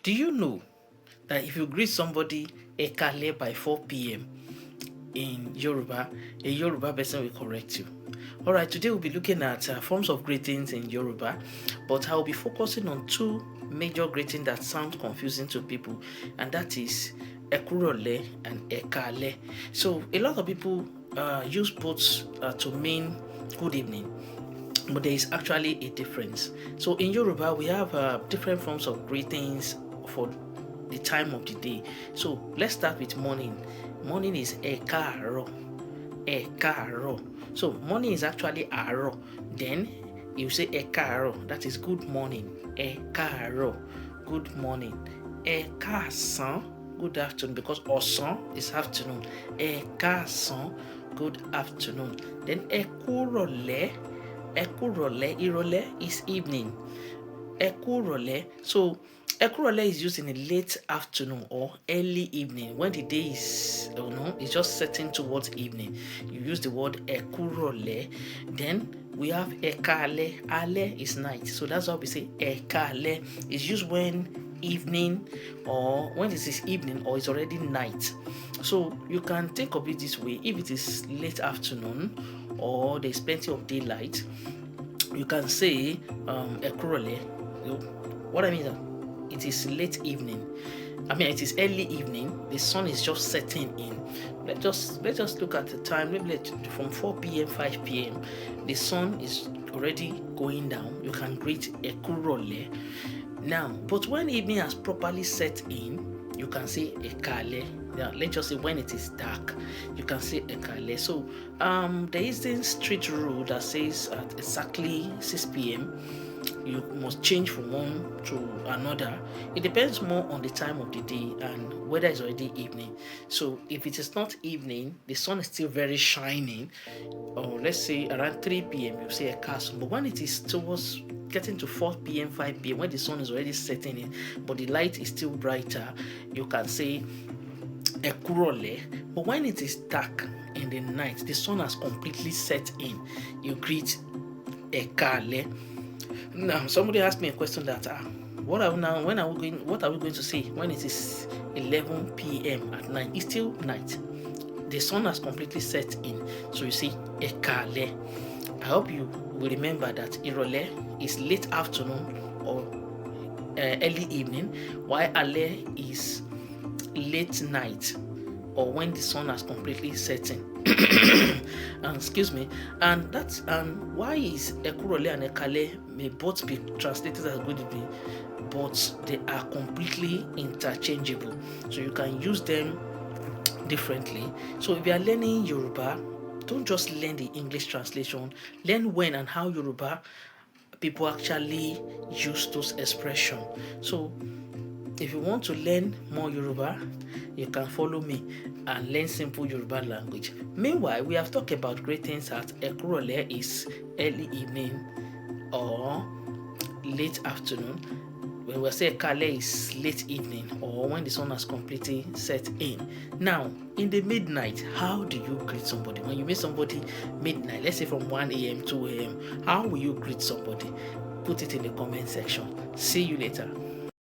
Do you know that if you greet somebody Ekale by 4 p.m. in Yoruba, a Yoruba person will correct you? Alright, today we'll be looking at forms of greetings in Yoruba, but I'll be focusing on two major greetings that sound confusing to people, and that is Ekurole and Ekale. So, a lot of people use both to mean good evening, but there is actually a difference. So in Yoruba, we have different forms of greetings for the time of the day. So let's start with morning. Morning is Ekaro. Ekaro. So morning is actually Aro. Then you say Ekaro, that is good morning. Ekaro, good morning. Ekasan, good afternoon, because Osan is afternoon. Ekasan, good afternoon. Then Ekurole. Ekurole, Irole is evening. Ekurole. So Ekurole is used in the late afternoon or early evening when the day is, it's just setting towards evening. You use the word Ekurole. Then we have Ekale. Ale is night. So that's why we say Ekale. It's used when evening or when it is evening or it's already night. So you can think of it this way: if it is late afternoon or there's plenty of daylight, you can say Ekurole. What I mean is it is late evening. It is early evening. The sun is just setting in. Let's just look at the time. Maybe from 4 p.m., 5 p.m. The sun is already going down. You can greet Ekurole. Now, but when evening has properly set in, you can say Ekale. Now, let's just say when it is dark, you can say Ekale. So there isn't strict rule that says at exactly 6 p.m. you must change from one to another. It depends more on the time of the day and whether it's already evening. So if it is not evening, the sun is still very shining, or let's say around 3 p.m. you say a castle. But when it is towards getting to 4 p.m., 5 p.m., when the sun is already setting in, but the light is still brighter, you can say Ekurole. But when it is dark in the night, the sun has completely set in, you greet Ekale. Now, somebody asked me a question that what are we going to say when it is 11 p.m. at night? It's still night. The sun has completely set in. So you say Ekale. I hope you will remember that Irole is late afternoon or early evening, while Ale is late night or when the sun has completely set in. Excuse me. And why is Ekurole and Ekale may both be translated as good evening, but they are completely interchangeable. So you can use them differently. So if you are learning Yoruba, don't just learn the English translation. Learn when and how Yoruba people actually use those expressions. So if you want to learn more Yoruba, you can follow me and learn simple Yoruba language. Meanwhile, we have talked about greetings at Ekurole is early evening or late afternoon. When we say Ekale is late evening or when the sun has completely set in. Now, in the midnight, how do you greet somebody? When you meet somebody midnight, let's say from 1 a.m., 2 a.m., how will you greet somebody? Put it in the comment section. See you later.